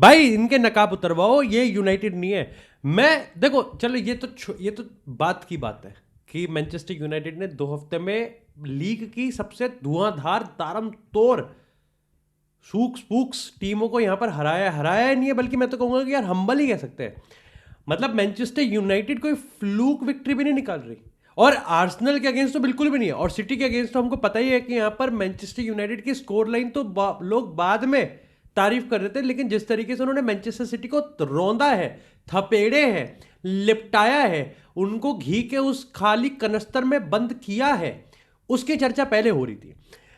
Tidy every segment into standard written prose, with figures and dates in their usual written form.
भाई इनके नकाब उतरवाओ, ये यूनाइटेड नहीं है। मैं देखो चलो ये तो बात की बात है कि मैनचेस्टर यूनाइटेड ने 2 हफ्ते में लीग की सबसे धुआंधार तारमतोड़ सूक्स पूक्स टीमों को यहां पर हराया ही नहीं है, बल्कि मैं तो कहूंगा कि यार हम्बल ही कह सकते हैं। मतलब मैनचेस्टर यूनाइटेड कोई फ्लूक विक्ट्री भी नहीं निकाल रही, और आर्सेनल के अगेंस्ट तो बिल्कुल भी नहीं है, और सिटी के अगेंस्ट तो हमको पता ही है कि यहां पर मैनचेस्टर यूनाइटेड की स्कोर लाइन तो लोग बाद में तारीफ कर रहे थे, लेकिन जिस तरीके से उन्होंने मैनचेस्टर सिटी को रौंदा है, थपेड़े हैं, लिपटाया है, उनको घी के उस खाली कनस्तर में बंद किया है, उसकी चर्चा पहले हो रही थी।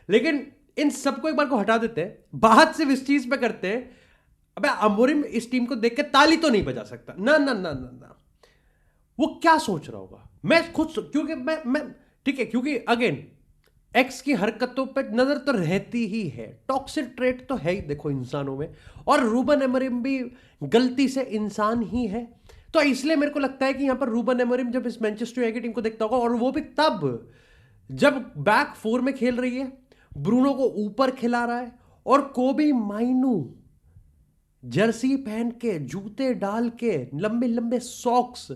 लेकिन इन सबको एक बार को हटा देते हैं, बात सिर्फ इस चीज पे करते हैं। अबे अमोरिम इस टीम को देख के ताली तो नहीं बजा सकता ना ना ना ना ना। वो क्या सोच रहा होगा, मैं खुद क्योंकि मैं ठीक है, क्योंकि अगेन एक्स की हरकतों पे नजर तो रहती ही है, टॉक्सिक ट्रेट तो है ही देखो इंसानों में, और रूबन एमोरिम भी गलती से इंसान ही है। तो इसलिए मेरे को लगता है कि यहां पर रूबन एमोरिम जब इस मैनचेस्टर यूनाइटेड टीम को देखता होगा, और वो भी तब जब बैक फोर में खेल रही है, ब्रूनो को ऊपर खिला रहा है, और कोबी माइनू जर्सी पहन के, जूते डाल के, लंबे लंबे सॉक्स,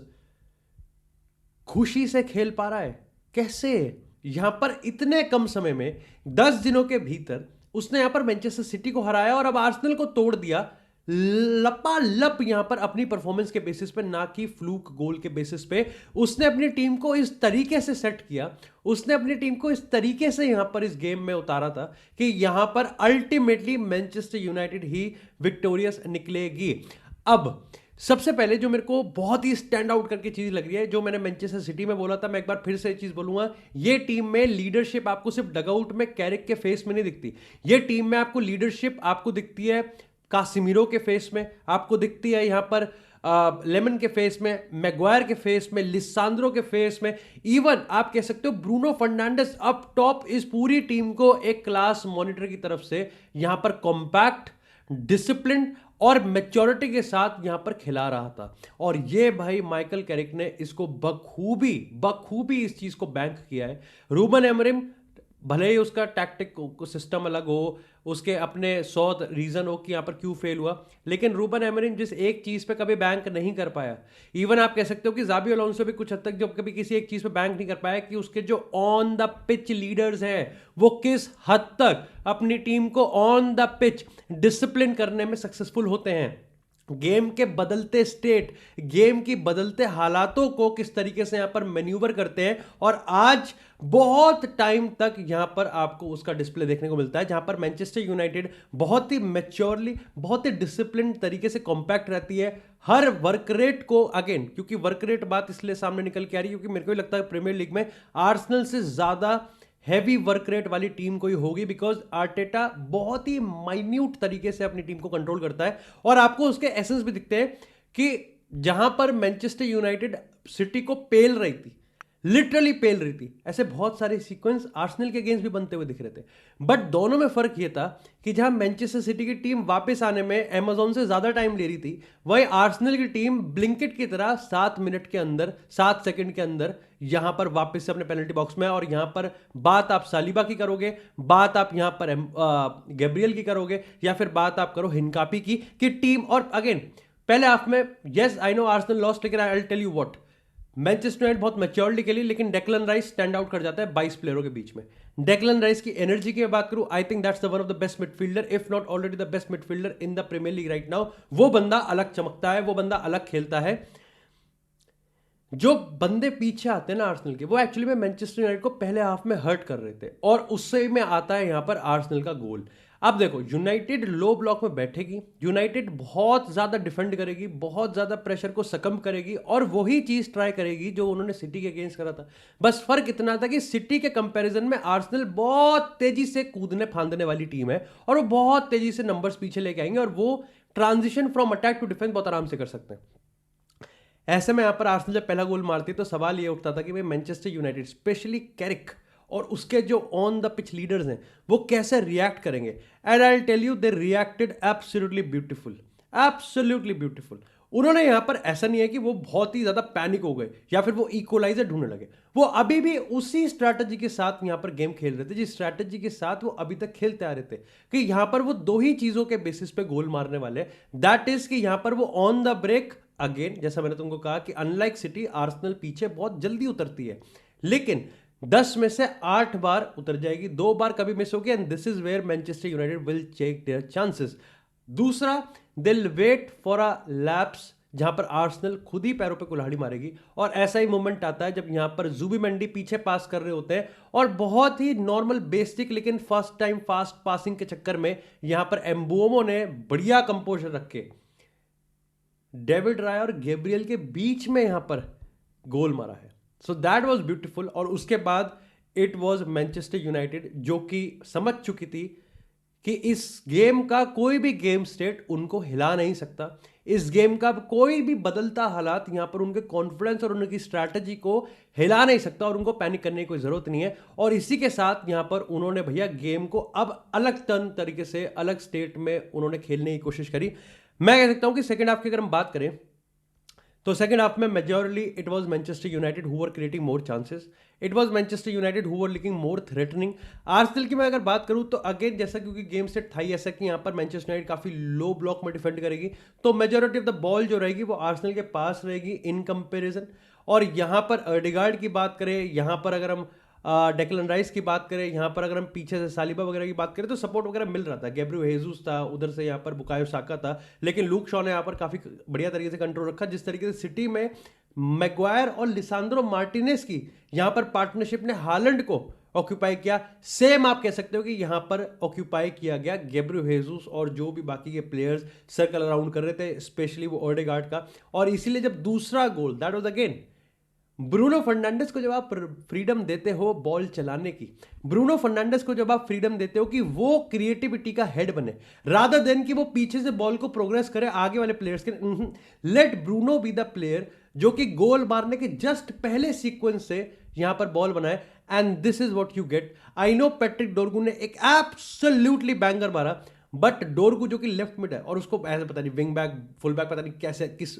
खुशी से खेल पा रहा है। कैसे यहां पर इतने कम समय में 10 दिनों के भीतर उसने यहां पर मैनचेस्टर सिटी को हराया, और अब आर्सेनल को तोड़ दिया लपालप यहां पर अपनी परफॉर्मेंस के बेसिस पे, ना कि फ्लूक गोल के बेसिस पे। उसने अपनी टीम को इस तरीके से सेट किया, उसने अपनी टीम को इस तरीके से यहां पर इस गेम में उतारा था कि यहां पर अल्टीमेटली मैनचेस्टर यूनाइटेड ही विक्टोरियस निकलेगी। अब सबसे पहले जो मेरे को बहुत ही स्टैंड आउट करके चीज लग रही है, जो मैंने मैनचेस्टर सिटी में बोला था, मैं एक बार फिर से चीज बोलूंगा, ये टीम में लीडरशिप आपको सिर्फ डगआउट में कैरिक के फेस में नहीं दिखती, ये टीम में आपको लीडरशिप आपको दिखती है कासिमिरो के फेस में, आपको दिखती है यहां पर लेमन के फेस में, मैग्वायर के फेस में, लिसांद्रो के फेस में, इवन आप कह सकते हो ब्रूनो फर्नांडिस अप टॉप इस पूरी टीम को एक क्लास मॉनिटर की तरफ से यहां पर कॉम्पैक्ट, डिसिप्लिन और मैच्योरिटी के साथ यहां पर खिला रहा था। और ये भाई माइकल कैरिक ने इसको बखूबी बखूबी इस चीज को बैंक किया है। रूबन एमरिम भले ही उसका टैक्टिक सिस्टम अलग हो, उसके अपने 100 रीजन हो कि यहां पर क्यों फेल हुआ, लेकिन रूबन एमरिम जिस एक चीज पे कभी बैंक नहीं कर पाया, इवन आप कह सकते हो कि जाबी अलोंसो भी कुछ हद तक जब कभी किसी एक चीज पे बैंक नहीं कर पाया, कि उसके जो ऑन द पिच लीडर्स हैं वो किस हद तक अपनी टीम को ऑन द पिच डिसिप्लिन करने में सक्सेसफुल होते हैं, गेम के बदलते स्टेट, गेम की बदलते हालातों को किस तरीके से यहां पर मैन्यूवर करते हैं। और आज बहुत टाइम तक यहां पर आपको उसका डिस्प्ले देखने को मिलता है, जहां पर मैनचेस्टर यूनाइटेड बहुत ही मैच्योरली, बहुत ही डिसिप्लिन तरीके से कॉम्पैक्ट रहती है। हर वर्क रेट को, अगेन क्योंकि वर्क रेट बात इसलिए सामने निकल के आ रही है क्योंकि मेरे को लगता है प्रीमियर लीग में आर्सेनल से ज्यादा हैवी वर्क रेट वाली टीम कोई होगी, बिकॉज आर्टेटा बहुत ही माइन्यूट तरीके से अपनी टीम को कंट्रोल करता है। और आपको उसके एसेंस भी दिखते हैं कि जहां पर मैनचेस्टर यूनाइटेड सिटी को पेल रही थी, लिटरली पेल रही थी, ऐसे बहुत सारे सीक्वेंस आर्सेनल के अगेंस्ट भी बनते हुए दिख रहे थे। बट दोनों में फर्क यह था कि जहां मैनचेस्टर सिटी की टीम वापस आने में अमेज़न से ज्यादा टाइम ले रही थी, वही आर्सेनल की टीम ब्लिंकिट की तरह 7 मिनट के अंदर, 7 सेकंड के अंदर यहां पर वापस से अपने पेनल्टी बॉक्स में। और यहां पर बात आप सालिबा की करोगे, बात आप यहां पर गैब्रियल की करोगे, या फिर बात आप करो हिनकापी की, कि टीम, और अगेन पहले हाफ में yes I know Arsenal lost, लेकिन I will tell you what, Manchester United बहुत मैच्योरली खेली, लेकिन डेक्लन राइस स्टैंड आउट कर जाता है 22 प्लेयरों के बीच में। डेक्लन राइस की एनर्जी की बात करूं, I think that's the one of the best midfielder, if not already the best midfielder in the Premier League right now. वो बंदा अलग चमकता है, वो बंदा अलग खेलता है। जो बंदे पीछे आते हैं ना आर्सेनल के, वो एक्चुअली में मैनचेस्टर यूनाइटेड को पहले हाफ में हर्ट कर रहे थे, और उससे में आता है यहां पर आर्सेनल का गोल। अब देखो यूनाइटेड लो ब्लॉक में बैठेगी, यूनाइटेड बहुत ज्यादा डिफेंड करेगी, बहुत ज्यादा प्रेशर को सकम करेगी, और वही चीज ट्राई करेगी जो उन्होंने सिटी के अगेंस्ट करा था। बस फर्क इतना था कि सिटी के कंपैरिजन में आर्सेनल बहुत तेजी से कूदने फांदने वाली टीम है, और वो बहुत तेजी से नंबर्स पीछे लेके आएंगे, और वो transition from attack to defence बहुत आराम से कर सकते हैं। ऐसे में यहां पर आर्सेनल जब पहला गोल मारती तो सवाल ये उठता था कि भाई मैनचेस्टर यूनाइटेड, स्पेशली कैरिक और उसके जो ऑन द पिच लीडर्स हैं, वो कैसे रिएक्ट करेंगे। And I will tell you they reacted absolutely beautiful, absolutely beautiful. उन्होंने यहां पर ऐसा नहीं है कि वो बहुत ही ज्यादा पैनिक हो गए या फिर वो इक्वलाइजर ढूंढने लगे। वो अभी भी उसी स्ट्रैटेजी के साथ यहां पर गेम खेल रहे थे, जिस स्ट्रैटेजी के साथ वो अभी तक खेलते आ रहे थे, कि यहां पर वो दो ही चीजों के बेसिस पे गोल मारने वाले। दैट इज कि यहां पर वो ऑन द ब्रेक, अगेन जैसा मैंने तुमको कहा कि अनलाइक सिटी, आर्सेनल पीछे बहुत जल्दी उतरती है, लेकिन 10 में से 8 बार उतर जाएगी, 2 बार कभी मिस होगी, and this is where Manchester United will take their chances. दूसरा, दिल वेट फॉर अ लैप्स, जहां पर आर्सेनल खुद ही पैरों पे कुल्हाड़ी मारेगी, और ऐसा ही मोमेंट आता है जब यहां पर जुबिमेंडी पीछे पास कर रहे होते हैं और बहुत ही नॉर्मल बेसिक लेकिन फर्स्ट टाइम फास्ट पासिंग के चक्कर में यहां पर एम्बुमो ने बढ़िया कंपोजर रख के डेविड राय और गैब्रियल के बीच में यहां पर गोल मारा है। So that was beautiful. और उसके बाद इट वाज मैनचेस्टर यूनाइटेड जो कि समझ चुकी थी कि इस गेम का कोई भी गेम स्टेट उनको हिला नहीं सकता, इस गेम का कोई भी बदलता हालात यहां पर उनके कॉन्फिडेंस और उनकी स्ट्रैटेजी को हिला नहीं सकता, और उनको पैनिक करने की कोई जरूरत नहीं है। और इसी के साथ यहां पर उन्होंने भैया गेम को अब अलग तरीके से, अलग स्टेट में उन्होंने खेलने की कोशिश करी। मैं कह सकता हूं कि सेकेंड हाफ की अगर हम बात करें तो सेकंड हाफ में majority it was Manchester United who were creating more chances, it was Manchester United who were looking more threatening. Arsenal की मैं अगर बात करूं तो अगेन जैसा क्योंकि गेम सेट था ही ऐसा कि यहां पर मैनचेस्टर यूनाइटेड काफी लो ब्लॉक में डिफेंड करेगी, तो मेजॉरिटी ऑफ द बॉल जो रहेगी वो आर्सेनल के पास रहेगी इन कंपेरिजन। और यहां पर अर्डिगार्ड की बात करें, यहां पर अगर हम डेक्लन राइस की बात करें, यहाँ पर अगर हम पीछे से सालिबा वगैरह की बात करें तो सपोर्ट वगैरह मिल रहा था, गैब्रियो हेजूस था उधर से, यहाँ पर बुकायो साका था, लेकिन लूक शॉ ने यहाँ पर काफी बढ़िया तरीके से कंट्रोल रखा। जिस तरीके से सिटी में मैग्वायर और लिसांड्रो मार्टिनेज की यहाँ पर पार्टनरशिप ने हालैंड को ऑक्यूपाई किया, सेम आप कह सकते हो कि यहां पर ऑक्यूपाई किया गया गैब्रियो हेजूस और जो भी बाकी के प्लेयर्स सर्कल अराउंड कर रहे थे, स्पेशली वो ओडेगार्ड का। और इसीलिए जब दूसरा goal, that was again Bruno Fernandes को जब आप फ्रीडम देते हो बॉल चलाने की, ब्रूनो फर्नांडिस को जब आप फ्रीडम देते हो कि वो क्रिएटिविटी का हेड बने, रादर देन कि वो पीछे से बॉल को प्रोग्रेस करे आगे वाले प्लेयर्स के, let Bruno be the player जो कि गोल मारने के जस्ट पहले सीक्वेंस से यहां पर बॉल बनाए, and this is what you get. I know Patrick डोरगू ने एक एब्सोल्युटली बैंगर मारा, बट डोरगू जो कि लेफ्ट मिड है और उसको ऐसे पता नहीं विंग बैक फुल बैक पता नहीं कैसे किस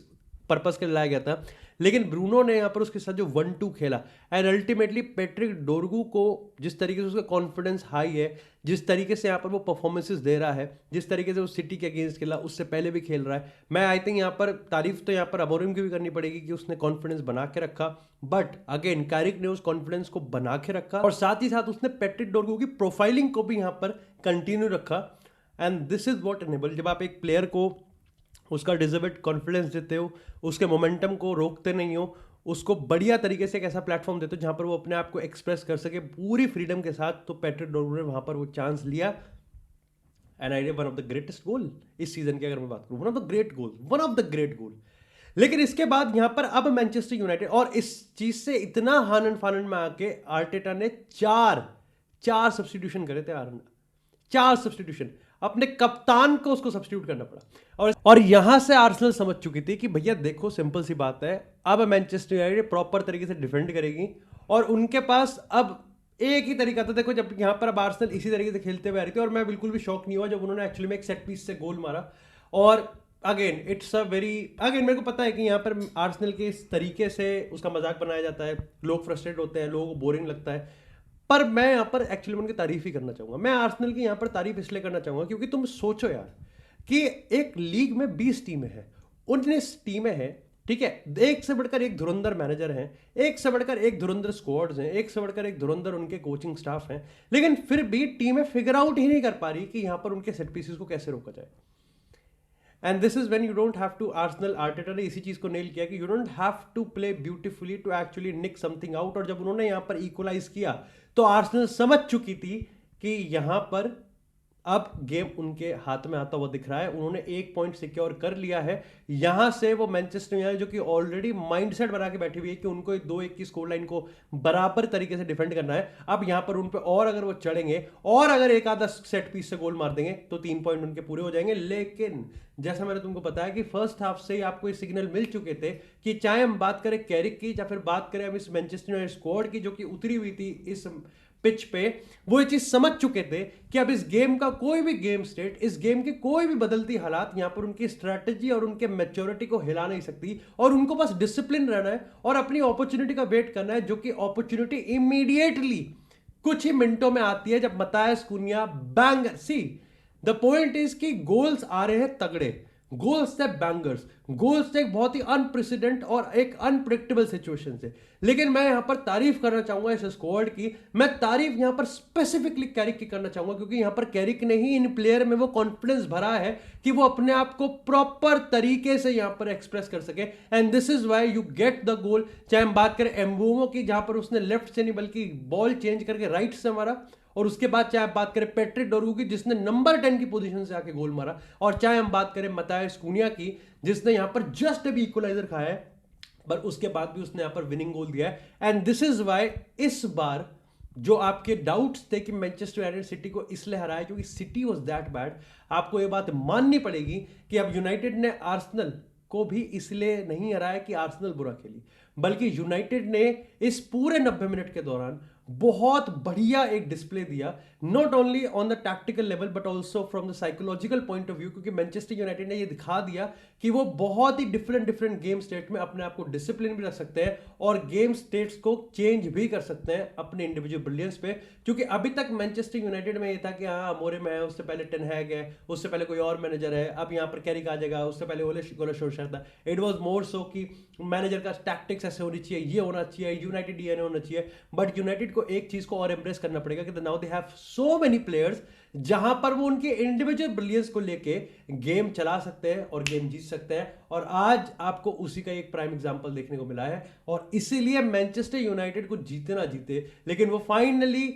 पर्पस के लिए लाया गया था, लेकिन ब्रूनो ने यहां पर उसके साथ जो 1-2 खेला, एंड अल्टीमेटली पैट्रिक डोरगू को जिस तरीके से उसका कॉन्फिडेंस हाई है, जिस तरीके से यहां पर वो परफॉर्मेंसेस दे रहा है, जिस तरीके से वो सिटी के अगेंस्ट खेला, उससे पहले भी खेल रहा है, मैं आई थिंक यहां पर तारीफ तो यहां पर अमोरिम की भी करनी पड़ेगी कि उसने कॉन्फिडेंस बना के रखा। बट अगेन कैरिक ने उस कॉन्फिडेंस को बना के रखा और साथ ही साथ उसने पैट्रिक डोरगू की प्रोफाइलिंग को भी यहां पर कंटिन्यू रखा, and this is what enable. जब आप एक प्लेयर को उसका डिजर्व्ड कॉन्फिडेंस देते हो, उसके मोमेंटम को रोकते नहीं हो, उसको बढ़िया तरीके से एक ऐसा प्लेटफॉर्म देते हो जहां पर वो अपने आप को एक्सप्रेस कर सके पूरी फ्रीडम के साथ, तो पैट्रिक डोरगू ने वहां पर वो चांस लिया, and I one of the greatest goal इस सीजन की अगर मैं बात करूं, one of the great goal, one of the great goal. लेकिन इसके बाद यहां पर अब मैनचेस्टर यूनाइटेड, और इस चीज से इतना हानन फानन में आके आर्टेटा ने चार सब्स्टिट्यूशन करे थे, 4 सब्स्टिट्यूशन, अपने कप्तान को उसको सब्स्टिट्यूट करना पड़ा। और यहां से आर्सेनल समझ चुकी थी कि भैया देखो सिंपल सी बात है, अब मैनचेस्टर यूनाइटेड प्रॉपर तरीके से डिफेंड करेगी और उनके पास अब एक ही तरीका था। देखो जब यहां पर अब आर्सेनल इसी तरीके से खेलते हुए आ रही थी, और मैं बिल्कुल भी शॉक नहीं हुआ जब उन्होंने एक्चुअली में एक सेट पीस से गोल मारा। और again it's a very, again मेरे को पता है कि यहाँ पर आर्सेनल के इस तरीके से उसका मजाक बनाया जाता है, लोग फ्रस्ट्रेट होते हैं, लोगों को बोरिंग लगता है, पर मैं यहां पर एक्चुअली उनकी तारीफ ही करना चाहूंगा। मैं आर्सेनल की यहां पर तारीफ इसलिए करना चाहूंगा क्योंकि तुम सोचो यार कि एक लीग में 20 टीमें हैं, 19 टीमें हैं, ठीक है, एक से बढ़कर एक धुरंधर मैनेजर हैं, एक से बढ़कर एक धुरंधर स्क्वाड्स हैं, एक से बढ़कर एक धुरंधर उनके कोचिंग स्टाफ हैं, लेकिन फिर भी टीमें फिगर आउट ही नहीं कर पा रही कि यहां पर उनके सेट पीसेस को कैसे रोका जाए। And this is when you don't have to, Arsenal Arteta ने इसी चीज को नेल किया कि you don't have to play beautifully to actually nick something out. और जब उन्होंने यहां पर इक्वलाइज किया तो आर्सेनल समझ चुकी थी कि यहां पर अब गेम उनके हाथ में आता हुआ दिख रहा है, उन्होंने 1 पॉइंट सिक्योर कर लिया है। यहां से वो मैनचेस्टर यूनाइटेड जो कि ऑलरेडी माइंडसेट बना के बैठी हुई है कि उनको 2-1 की स्कोर लाइन को बराबर तरीके से डिफेंड करना है, अब यहां पर उन पे और अगर वो चढ़ेंगे और अगर एक आधा सेट पीस से गोल मार देंगे तो 3 पॉइंट उनके पूरे हो जाएंगे। लेकिन जैसा मैंने तुमको बताया कि फर्स्ट हाफ से ही आपको ये सिग्नल मिल चुके थे कि चाहे हम बात करें कैरिक की या फिर बात करें हम इस मैनचेस्टर यूनाइटेड स्क्वाड की जो कि उतरी हुई थी इस पिच पे वो ये चीज समझ चुके थे कि अब इस गेम का कोई भी गेम स्टेट, इस गेम के कोई भी बदलती हालात यहां पर उनकी स्ट्रैटेजी और उनके मैच्योरिटी को हिला नहीं सकती, और उनको बस डिसिप्लिन रहना है और अपनी अपॉर्चुनिटी का वेट करना है, जो कि अपॉर्चुनिटी इमीडिएटली कुछ ही मिनटों में आती है जब Matheus Cunha bang see the point is कि गोल्स आ रहे हैं तगड़े, गोल्स थे बैंगर्स, गोल्स थे एक बहुत ही अनप्रेसिडेंट और एक अनप्रिडिक्टेबल सिचुएशन से। लेकिन मैं यहां पर तारीफ करना चाहूंगा इस स्क्वाड की, मैं तारीफ यहां पर स्पेसिफिकली कैरिक की करना चाहूंगा, क्योंकि यहां पर कैरिक ने ही इन प्लेयर में वो कॉन्फिडेंस भरा है कि वो अपने आप को प्रॉपर तरीके से यहां पर एक्सप्रेस कर सके, and this is why you get the goal. चाहे हम बात करें एम्बोमो की, जहां पर उसने लेफ्ट से नहीं बल्कि बॉल चेंज करके राइट से मारा, और उसके बाद चाहे आप बात करें पैट्रिक डोरगू की जिसने नंबर 10 की पोजीशन से आके गोल मारा, और चाहे हम बात करें मतायस कुनिया की जिसने यहां पर जस्ट अभी इक्वलाइजर खाया है, पर उसके बाद भी उसने यहां पर विनिंग गोल दिया है। एंड दिस इज वाई इस बार जो आपके डाउट्स थे कि मैनचेस्टर यूनाइटेड सिटी को इसलिए हराया क्योंकि सिटी वाज दैट बैड, आपको यह बात माननी पड़ेगी कि अब यूनाइटेड ने आर्सेनल को भी इसलिए नहीं हराया कि आर्सेनल बुरा खेली, बल्कि यूनाइटेड ने इस पूरे 90 मिनट के दौरान बहुत बढ़िया एक डिस्प्ले दिया, not only on the tactical level but also from the psychological point of view, क्योंकि मैनचेस्टर यूनाइटेड ने ये दिखा दिया कि वो बहुत ही डिफरेंट गेम स्टेट में अपने आप को डिसिप्लिन भी रख सकते हैं और गेम स्टेट्स को चेंज भी कर सकते हैं अपने इंडिविजुअल ब्रिलियंस पे। क्योंकि अभी तक मैनचेस्टर यूनाइटेड में ये था कि हाँ मोरे में है, उससे पहले टेन हैग है, उससे पहले कोई और मैनेजर है, अब यहाँ पर कैरिक आ जाएगा, उससे पहले ओले सोल्शर था। इट वॉज मोर सो कि मैनेजर का टैक्टिक्स ऐसे होनी चाहिए, ये होना चाहिए, यूनाइटेड डीएनए होना चाहिए। बट यूनाइटेड को एक चीज को और एम्ब्रेस करना पड़ेगा कि now they have so many players जहां पर वो उनके इंडिविजुअल ब्रिलियंस को लेके गेम चला सकते हैं और गेम जीत सकते हैं, और आज आपको उसी का एक प्राइम एग्जांपल देखने को मिला है। और इसीलिए मैनचेस्टर यूनाइटेड को जीते ना जीते, लेकिन वो फाइनली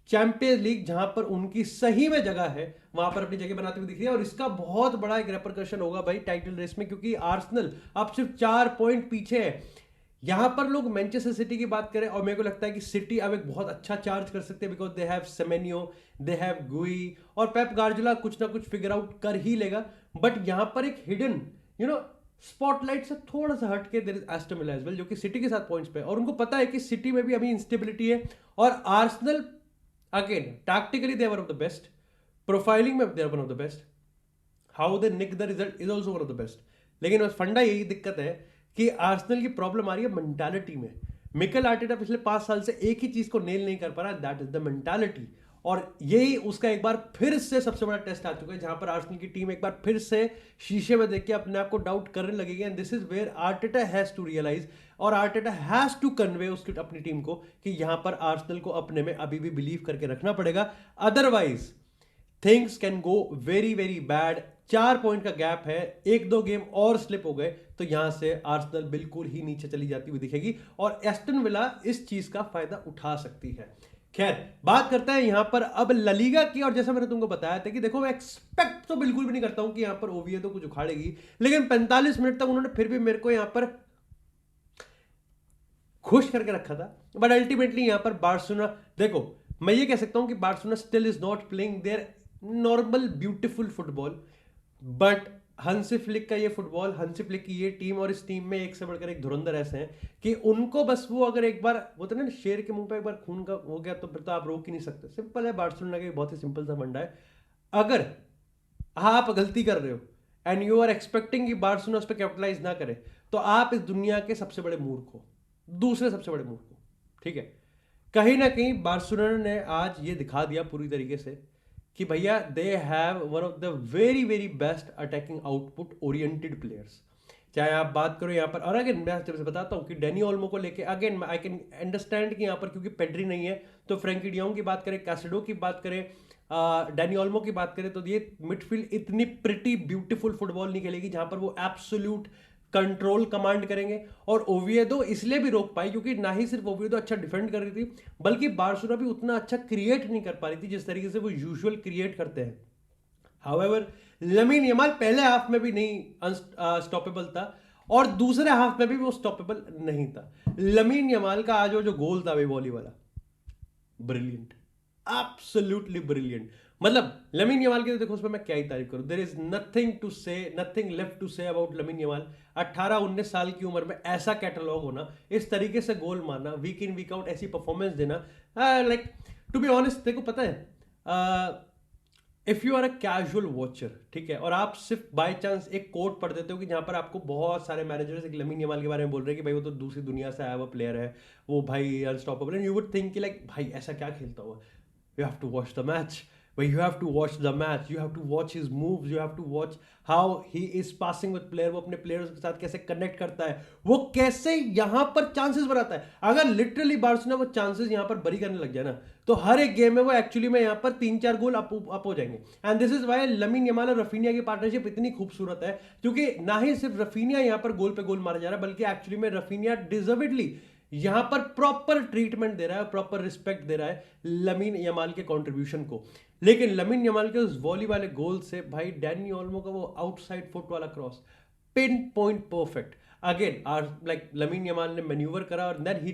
चैंपियंस लीग जहां पर उनकी सही में जगह है वहां पर अपनी जगह बनाते हुए दिख रही है, और इसका बहुत बड़ा एक रेपरकशन होगा भाई टाइटल रेस में, क्योंकि आर्सेनल अब सिर्फ 4 पॉइंट पीछे है। यहां पर लोग मैनचेस्टर सिटी की बात करें, और मेरे को लगता है कि सिटी अब एक बहुत अच्छा चार्ज कर सकते हैं, because they have Semenyo, they have Guehi, और पेप गार्डियोला कुछ ना कुछ फिगर आउट कर ही लेगा। बट यहां पर एक हिडन स्पॉटलाइट से थोड़ा सा हट के there is Aston Villa as well, जो कि सिटी के साथ पॉइंट्स पे, और उनको पता है कि सिटी में भी अभी इंस्टेबिलिटी है, और Arsenal again tactically they were of the best, profiling में they were one of the best, how they nick the result is also one of the best. लेकिन फंडा यही दिक्कत है कि आर्सेनल की प्रॉब्लम आ रही है मेंटालिटी में। मिकेल आर्टेटा पिछले 5 साल से एक ही चीज को नेल नहीं कर पा रहा, दैट इज द मेंटालिटी, और यही उसका एक बार फिर से सबसे बड़ा टेस्ट आ चुका है, जहां पर आर्सेनल की टीम एक बार फिर से शीशे में देख के अपने आप को डाउट करने लगेगी, and this is where Arteta has to realise, और आर्टेटा हैज टू कन्वे उसकी अपनी टीम को कि यहां पर आर्सेनल को अपने में अभी भी बिलीव करके रखना पड़ेगा, otherwise things can go very very bad. 4 point का गैप है, 1-2 गेम और स्लिप हो गए तो यहां से आर्सेनल बिल्कुल ही नीचे चली जाती हुई दिखेगी, और एस्टन विला इस चीज का फायदा उठा सकती है। खैर बात करते हैं यहां पर अब ललीगा की, और जैसा मैंने तुमको बताया था कि देखो मैं एक्सपेक्ट तो बिल्कुल भी नहीं करता हूं कि यहां पर ओवीएडो कुछ उखाड़ेगी, लेकिन 45 मिनट तक उन्होंने फिर भी मेरे को यहां पर खुश करके रखा था। बट अल्टीमेटली यहां पर बार्सिलोना, देखो मैं ये कह सकता हूं कि Barcelona still is not playing there normal beautiful football, but हंसी फ्लिक का ये फुटबॉल, हंसी फ्लिक की ये टीम, और इस टीम में एक से बढ़कर एक धुरंधर ऐसे हैं कि उनको बस वो अगर एक बार वो तो ना शेर के मुंह पे एक बार खून का हो गया तो फिर तो आप रोक ही नहीं सकते। सिंपल है, बार्सिलोना का बहुत ही सिंपल सा फंडा है। अगर आप गलती कर रहे हो एंड यू आर एक्सपेक्टिंग कि बार्सिलोना उस पर कैपिटलाइज ना करे, तो आप इस दुनिया के सबसे बड़े मूर्ख हो, दूसरे सबसे बड़े मूर्ख हो। ठीक है, कहीं ना कहीं बार्सिलोना ने आज ये दिखा दिया पूरी तरीके से कि भैया they have one of the very very best attacking output oriented players. चाहे आप बात करो यहाँ पर, और अगेन मैं जब से बताता हूँ कि डैनी ओल्मो को लेके अगेन आई कैन अंडरस्टैंड कि यहाँ पर क्योंकि पेड्री नहीं है तो फ्रैंकी डियोंग की बात करें, कैसेडो की बात करें, डैनी ओल्मो की बात करें, तो ये मिडफील्ड इतनी प्रिटी ब्यूटीफुल फुटबॉल नहीं खेलेगी जहां पर वो एब्सोल्यूट कंट्रोल कमांड करेंगे। और ओविएडो इसलिए भी रोक पाई क्योंकि ना ही सिर्फ ओविएडो अच्छा डिफेंड कर रही थी, बल्कि बार्सिलोना भी उतना अच्छा क्रिएट नहीं कर पा रही थी जिस तरीके से वो यूजुअल क्रिएट करते हैं। हाउएवर लमीन यमाल पहले हाफ में भी नहीं अनस्टॉपेबल था, और दूसरे हाफ में भी वो स्टॉपेबल नहीं था। लमीन यमाल का आज वो जो गोल था वॉली वाला, ब्रिलियंट, एब्सोल्युटली ब्रिलियंट। मतलब लमीन यमाल की तो देखो उसमें मैं क्या ही तारीफ करूं, there is nothing to say, nothing left to say about Lamine Yamal. 18-19 साल की उम्र में ऐसा कैटलॉग होना, इस तरीके से गोल मारना, वीक इन वीक आउट ऐसी परफॉर्मेंस देना, लाइक टू बी ऑनेस्ट देखो पता है, if you are a casual watcher, ठीक है, और आप सिर्फ बाय चांस एक कोट पढ़ देते हो कि जहां पर आपको बहुत सारे मैनेजर्स एक लमीन यमाल के बारे में बोल रहे हैं कि भाई वो तो दूसरी दुनिया से आया हुआ प्लेयर है, वो भाई unstoppable, and you would think कि लाइक भाई ऐसा क्या खेलता हुआ, you have to watch the match. But you have to watch the match. You have to watch his moves. You have to watch how he is passing with player. वो अपने players के साथ कैसे connect करता है, वो कैसे यहाँ पर chances बनाता है. अगर literally बार्सिलोना वो chances यहाँ पर बरी करने लग जाए ना, तो हर एक गेम में वो एक्चुअली में यहाँ पर 3-4 गोल अप हो जाएंगे. And this is why Lamine Yamal और रफीनिया की पार्टनरशिप इतनी खूबसूरत है, क्योंकि ना ही सिर्फ रफीनिया यहाँ पर गोल पे गोल मारा जा रहा है, बल्कि एक्चुअली में रफीनिया डिजर्वेडली यहां पर प्रॉपर ट्रीटमेंट दे रहा है, प्रॉपर रिस्पेक्ट दे रहा है लमीन यमाल के कंट्रीब्यूशन को. लेकिन लमीन यमाल के उस वॉली वाले गोल से भाई डैनी ओल्मो का वो आउटसाइड फुट वाला cross, pinpoint perfect. Again like Lamine Yamal ने मैन्यूवर करा और देन ही,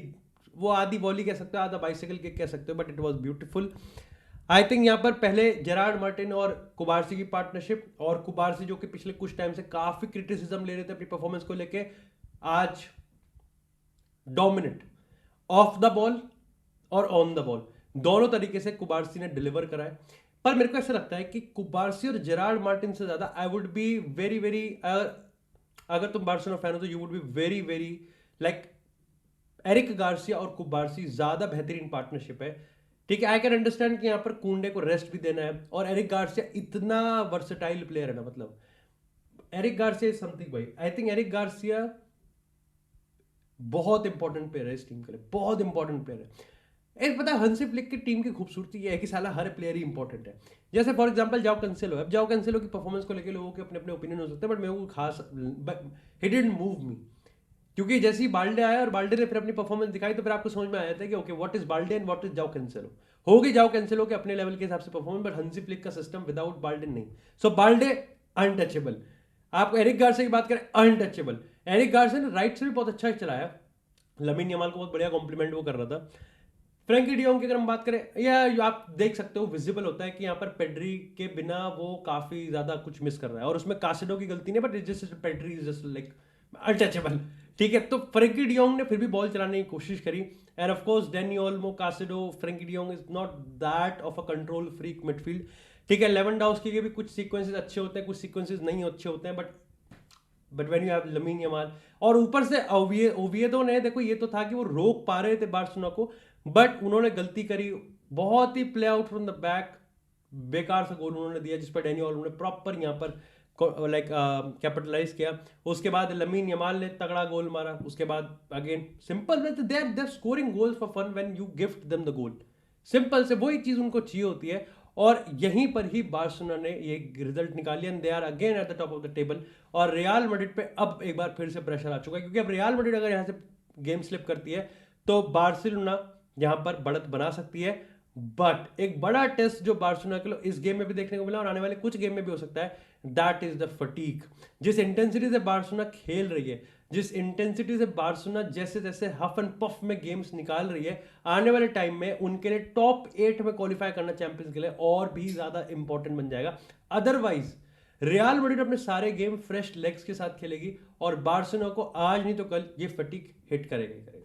वो आधी वॉली कह सकते हो, आधा बाइसिकल किक कह सकते हो, but it was beautiful. I think यहाँ पर पहले जेरार्ड मार्टिन और कुबार्सी की पार्टनरशिप, और कुबार्सी जो कि पिछले कुछ टाइम से काफी क्रिटिसिज्म ले रहे थे अपनी परफॉर्मेंस को लेके, आज डोमिनेट ऑफ द बॉल और ऑन द बॉल दोनों तरीके से कुबार्सी ने डिलीवर कराए. पर मेरे को ऐसा लगता है कि कुबार्सी और जेरार्ड मार्टिन से ज्यादा I would be very very, अगर तुम बार्सिलोना फैन हो तो you would be very very like Eric Garcia और कुबार्सी ज्यादा बेहतरीन पार्टनरशिप है. ठीक है, आई कैन अंडरस्टैंड कि यहाँ पर कुंडे को रेस्ट भी देना है, और एरिक गार्सिया इतना वर्सेटाइल प्लेयर है ना, मतलब एरिक गार्सिया इज समथिंग भाई. आई थिंक एरिक गार्सिया बहुत इंपॉर्टेंट प्लेयर है इस टीम के लिए, बहुत इंपॉर्टेंट प्लेयर है. एक पता है हंसी फ्लिक की टीम की खूबसूरती ये है कि साला हर प्लेयर ही इंपॉर्टेंट है. जैसे फॉर एग्जांपल जाओ कैंसेलो है. अब जाओ कैंसेलो की परफॉर्मेंस को लेकर लोगों के अपने अपने ओपिनियन हो सकते हैं, बट मेरे को खास ही डिडंट मूव मी, क्योंकि जैसे ही बाल्डे आया और बाल्डे ने फिर अपनी परफॉर्मेंस दिखाई, तो फिर आपको समझ में आया था कि okay what is Balde and what is जाओ कैंसेलो. होगी जाओ कैंसेलो के अपने लेवल के हिसाब से परफॉर्मेंस, बट हंसी फ्लिक का सिस्टम विदाउट बाल्डे नहीं. सो बाल्डे अनटचेबल. आप एरिक गार्सिया की बात करें, अनटचेबल. एरिक गार्सिया ने राइट से भी बहुत अच्छा चलाया, लमीन यमाल को बहुत बढ़िया कॉम्प्लीमेंट वो कर रहा था. फ्रैंकी डियोंग की अगर हम बात करें, या आप देख सकते हो विजिबल होता है कि यहाँ पर पेड्री के बिना वो काफी ज्यादा कुछ मिस कर रहा है, और उसमें कासिडो की गलती नहीं, but just Pedri is just like untouchable. ठीक है, तो फ्रैंकी डियोंग ने फिर भी बॉल चलाने की कोशिश करी, and of course Dani Olmo, Casado, Frenkie de Jong is not that of a control freak midfield. ठीक है, लेवेंडोव्स्की के भी कुछ सीक्वेंसेस अच्छे होते हैं, कुछ सीक्वेंसेस नहीं अच्छे होते हैं, but when you have Lamine Yamal, और ऊपर से ओविएदो ने, देखो ये तो था कि वो रोक पा रहे थे बार्सिलोना को, बट उन्होंने गलती करी, बहुत ही play out from the back, बेकार सा गोल उन्होंने दिया, जिस पर डैनी ओल्मो ने प्रॉपर यहाँ पर लाइक कैपिटलाइज किया. उसके बाद लमीन यमाल ने तगड़ा गोल मारा. उसके बाद again simple, they are scoring goals for fun when you gift them the goal. Simple से वही चीज उनको चाहिए होती है, और यहीं पर ही बार्सिलोना ने ये रिजल्ट निकाली, and they are again at the top of the table. और रियल मैड्रिड पे अब एक बार फिर से प्रेशर आ चुका है, क्योंकि अब रियल मैड्रिड अगर यहाँ से गेम स्लिप करती है तो बार्सिलोना यहाँ पर बढ़त बना सकती है. बट एक बड़ा टेस्ट जो बार्सिलोना के लिए इस गेम में भी देखने को मिला और आने वाले कुछ गेम में भी हो सकता है, दैट इज द फटीक. जिस इंटेंसिटी से बार्सिलोना खेल रही है, जिस इंटेंसिटी से बार्सिलोना जैसे जैसे हफ एंड पफ में गेम्स निकाल रही है, आने वाले टाइम में उनके लिए टॉप 8 में क्वालिफाई करना चैंपियंस के लिए और भी ज्यादा इंपॉर्टेंट बन जाएगा. अदरवाइज रियल मैड्रिड अपने सारे गेम फ्रेश लेग्स के साथ खेलेगी, और बार्सिलोना को आज नहीं तो कल ये फटीक हिट करेगा.